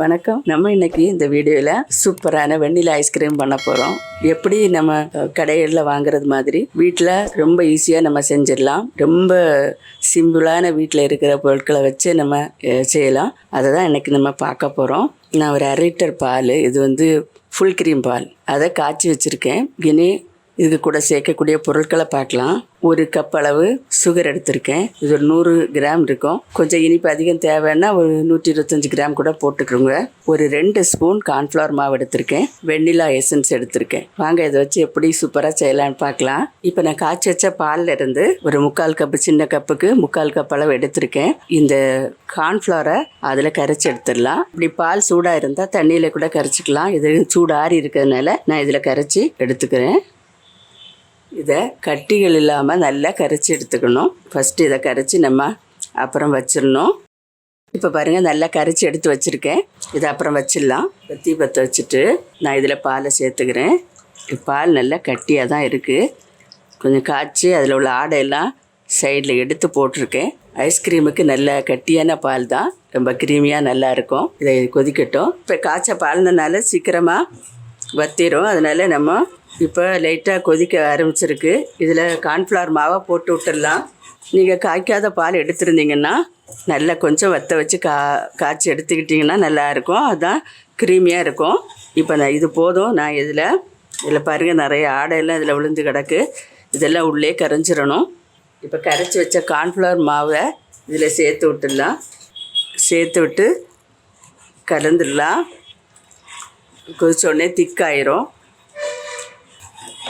வணக்கம். நம்ம இன்னைக்கு இந்த வீடியோவில் சூப்பரான வெண்ணிலா ஐஸ்கிரீம் பண்ண போகிறோம். எப்படி நம்ம கடைகளில் வாங்குறது மாதிரி வீட்டில் ரொம்ப ஈஸியாக நம்ம செஞ்சிடலாம். ரொம்ப சிம்பிளான வீட்டில் இருக்கிற பொருட்களை வச்சு நம்ம செய்யலாம். அதை தான் இன்றைக்கி நம்ம பார்க்க போகிறோம். நான் ஒரு 1/2 லிட்டர் பால், இது ஃபுல் க்ரீம் பால், அதை காய்ச்சி வச்சுருக்கேன். இனி இதுக்கு கூட சேர்க்கக்கூடிய பொருட்களை பார்க்கலாம். 1 கப் அளவு சுகர் எடுத்திருக்கேன். இது ஒரு 100 கிராம் இருக்கும். கொஞ்சம் இனிப்பு அதிகம் தேவைன்னா ஒரு 125 கிராம் கூட போட்டுக்கிறோங்க. ஒரு 2 ஸ்பூன் கார்ன்ஃப்ளவர் மாவு எடுத்திருக்கேன். வெண்ணிலா எசன்ஸ் எடுத்திருக்கேன். வாங்க இதை வச்சு எப்படி சூப்பராக செய்யலான்னு பார்க்கலாம். இப்போ நான் காய்ச்சி வச்ச பாலில் இருந்து ஒரு 3/4 கப்பு, சின்ன கப்புக்கு 3/4 கப் அளவு எடுத்திருக்கேன். இந்த கார்ன்ஃப்ளவரை அதில் கரைச்சி எடுத்துடலாம். இப்படி பால் சூடாக இருந்தால் தண்ணியில் கூட கரைச்சிக்கலாம். இது சூடாரி இருக்கிறதுனால நான் இதில் கரைச்சி எடுத்துக்கிறேன். இதை கட்டிகள் இல்லாமல் நல்லா கரைச்சி எடுத்துக்கணும். ஃபஸ்ட்டு இதை கரைச்சி நம்ம அப்புறம் வச்சிடணும். இப்போ பாருங்கள், நல்லா கரைச்சி எடுத்து வச்சுருக்கேன். இதை அப்புறம் வச்சிடலாம். தீ பற்ற வச்சுட்டு நான் இதில் பாலை சேர்த்துக்கிறேன். பால் நல்லா கட்டியாக தான் இருக்குது. கொஞ்சம் காய்ச்சி அதில் உள்ள ஆடையெல்லாம் சைடில் எடுத்து போட்டிருக்கேன். ஐஸ்கிரீமுக்கு நல்ல கட்டியான பால் தான், ரொம்ப க்ரீமியாக நல்லாயிருக்கும். இதை கொதிக்கட்டும். இப்போ காய்ச்ச பால்னால சீக்கிரமாக வத்திரும். அதனால் நம்ம இப்போ லைட்டாக கொதிக்க ஆரம்பிச்சிருக்கு. இதில் கார்ன்ஃப்ளவர் மாவை போட்டு விட்டுடலாம். நீங்கள் காய்க்காத பால் எடுத்துருந்தீங்கன்னா நல்லா கொஞ்சம் வற்ற வச்சு காய்ச்சி எடுத்துக்கிட்டிங்கன்னா நல்லாயிருக்கும். அதுதான் க்ரீமியாக இருக்கும். இப்போ நான் இது போதும். நான் இதில் பாருங்கள், நிறைய ஆடையெல்லாம் இதில் விழுந்து கிடக்கு. இதெல்லாம் உள்ளே கரைஞ்சிடணும். இப்போ கரைச்சி வச்ச கார்ன்ஃப்ளவர் மாவை இதில் சேர்த்து விட்டுடலாம். சேர்த்து விட்டு கலந்துடலாம். கொதிச்சோடனே திக்காயிரும்.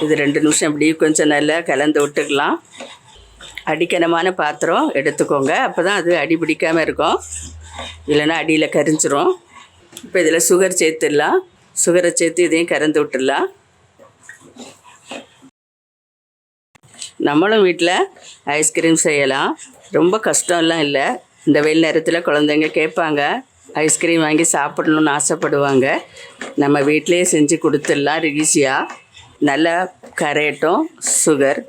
இது 2 நிமிஷம் இப்படி கொஞ்சம் நல்லா கலந்து விட்டுக்கலாம். அடிக்கனமான பாத்திரம் எடுத்துக்கோங்க, அப்போ தான் அது அடி பிடிக்காமல் இருக்கும். இல்லைன்னா அடியில் கரிஞ்சிரும். இப்போ இதில் சுகர் சேர்த்துடலாம். சுகரை சேர்த்து இதையும் கலந்து விட்டுடலாம். நம்மளும் வீட்டில் ஐஸ்கிரீம் செய்யலாம். ரொம்ப கஷ்டம்லாம் இல்லை. இந்த வெயில் நேரத்தில் குழந்தைங்க கேட்பாங்க, ஐஸ்கிரீம் வாங்கி சாப்பிடணுன்னு ஆசைப்படுவாங்க. நம்ம வீட்டிலே செஞ்சு கொடுத்துடலாம் ஈஸியாக. நல்லா கரையட்டும் சுகர்.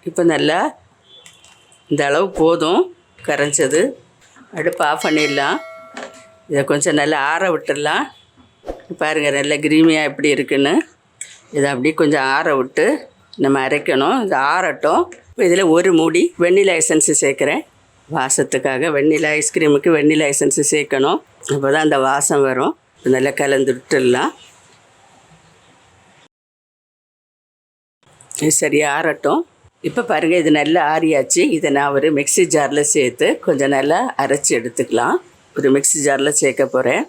இப்போ நல்லா இந்த அளவு போதும் கரைஞ்சது. அடுப்பு ஆஃப் பண்ணிடலாம். இதை கொஞ்சம் நல்லா ஆற விட்டுடலாம். பாருங்கள் நல்லா க்ரீமியாக எப்படி இருக்குன்னு. இதை அப்படி கொஞ்சம் ஆற விட்டு நம்ம அரைக்கணும். இது ஆறட்டும். இப்போ இதில் ஒரு மூடி வெண்ணிலா எசன்ஸு சேர்க்குறேன். வாசத்துக்காக வெண்ணிலா ஐஸ்கிரீமுக்கு வெண்ணிலா எசன்ஸு சேர்க்கணும். அப்போ தான் அந்த வாசம் வரும். நல்லா கலந்து விட்டுடலாம். இது சரியாக ஆறட்டும். இப்போ பாருங்கள், இது நல்லா ஆறியாச்சு. இதை நான் ஒரு மிக்ஸி ஜாரில் சேர்த்து கொஞ்சம் நல்லா அரைச்சி எடுத்துக்கலாம். ஒரு மிக்ஸி ஜாரில் சேர்க்க போகிறேன்.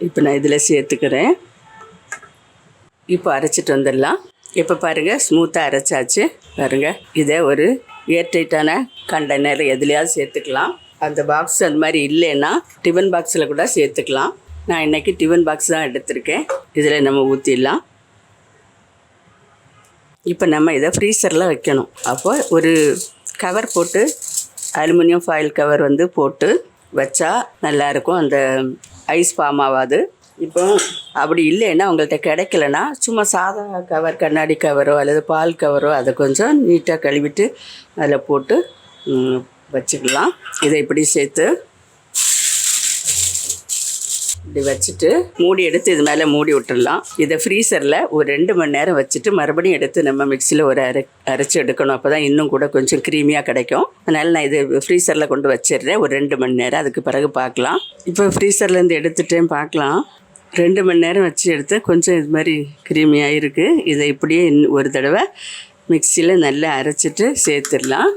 இப்போ நான் இதில் சேர்த்துக்கிறேன். இப்போ அரைச்சிட்டு வந்துடலாம். இப்போ பாருங்கள், ஸ்மூத்தாக அரைச்சாச்சு. பாருங்கள், இதை ஒரு ஏர்டைட்டான கண்டெய்னர் எதுலையாவது சேர்த்துக்கலாம். அந்த பாக்ஸ் அந்த மாதிரி இல்லைன்னா டிஃபன் பாக்ஸில் கூட சேர்த்துக்கலாம். நான் இன்றைக்கி டிஃபன் பாக்ஸ் தான் எடுத்திருக்கேன். இதில் நம்ம ஊற்றிடலாம். இப்போ நம்ம இதை ஃப்ரீசரில் வைக்கணும். அப்போ ஒரு கவர் போட்டு, அலுமினியம் ஃபாயில் கவர் போட்டு வச்சா நல்லாயிருக்கும். அந்த ஐஸ் ஃபார்ம் ஆகாது. இப்போ அப்படி இல்லைன்னா உங்கள்கிட்ட கிடைக்கலன்னா சும்மா சாதா கவர், கண்ணாடி கவரோ அல்லது பால் கவரோ அதை கொஞ்சம் நீட்டாக கழுவிட்டு அதில் போட்டு வச்சுக்கலாம். இதை இப்படி சேர்த்து இப்படி வச்சுட்டு மூடி எடுத்து இது மேலே மூடி விட்டுடலாம். இதை ஃப்ரீசரில் ஒரு 2 மணி நேரம் வச்சுட்டு மறுபடியும் எடுத்து நம்ம மிக்சியில் ஒரு அரைச்சி எடுக்கணும். அப்போ தான் இன்னும் கூட கொஞ்சம் க்ரீமியாக கிடைக்கும். அதனால் நான் இது ஃப்ரீசரில் கொண்டு வச்சிடுறேன் ஒரு 2 மணி நேரம். அதுக்கு பிறகு பார்க்கலாம். இப்போ ஃப்ரீசர்லேருந்து எடுத்துட்டேன், பார்க்கலாம். 2 மணி நேரம் வச்சு எடுத்து கொஞ்சம் இது மாதிரி க்ரீமியாக இருக்குது. இதை இப்படியே ஒரு தடவை மிக்சியில் நல்லா அரைச்சிட்டு சேர்த்துடலாம்.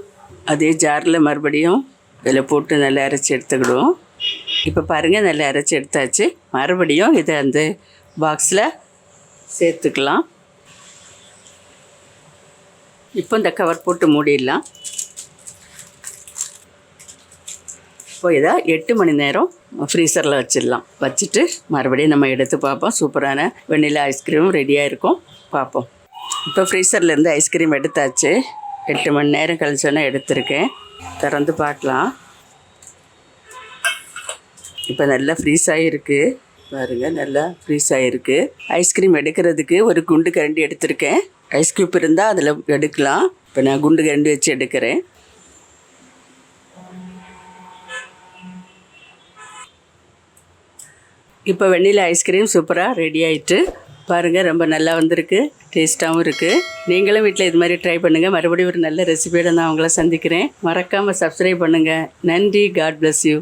அதே ஜாரில் மறுபடியும் இதில் போட்டு நல்லா அரைச்சி எடுத்துக்கிடுவோம். இப்போ பாருங்கள், நல்லா அரைச்சி எடுத்தாச்சு. மறுபடியும் இதை அந்த பாக்ஸில் சேர்த்துக்கலாம். இப்போ இந்த கவர் போட்டு மூடிடலாம். இப்போ இதை 8 மணி நேரம் ஃப்ரீசரில் வச்சிடலாம். வச்சுட்டு மறுபடியும் நம்ம எடுத்து பார்ப்போம். சூப்பரான வெண்ணிலா ஐஸ்கிரீமும் ரெடியாக இருக்கும். பார்ப்போம். இப்போ ஃப்ரீசர்லேருந்து ஐஸ்கிரீம் எடுத்தாச்சு. 8 மணி நேரம் கழிச்சோன்னே எடுத்திருக்கேன். திறந்து பார்க்கலாம். இப்போ நல்லா ஃப்ரீஸ் ஆகிருக்கு. பாருங்கள், நல்லா ஃப்ரீஸ் ஆகிருக்கு. ஐஸ்கிரீம் எடுக்கிறதுக்கு ஒரு குண்டு கரண்டி எடுத்திருக்கேன். ஐஸ் க்யூப் இருந்தால் அதில் எடுக்கலாம். இப்போ நான் குண்டு கரண்டி வச்சு எடுக்கிறேன். இப்போ வெண்ணிலா ஐஸ்கிரீம் சூப்பராக ரெடி ஆகிட்டு பாருங்கள், ரொம்ப நல்லா வந்திருக்கு, டேஸ்ட்டாகவும் இருக்குது. நீங்களும் வீட்டில் இது மாதிரி ட்ரை பண்ணுங்கள். மறுபடியும் ஒரு நல்ல ரெசிபியோட நான் உங்களை சந்திக்கிறேன். மறக்காமல் சப்ஸ்கிரைப் பண்ணுங்கள். நன்றி. God bless you.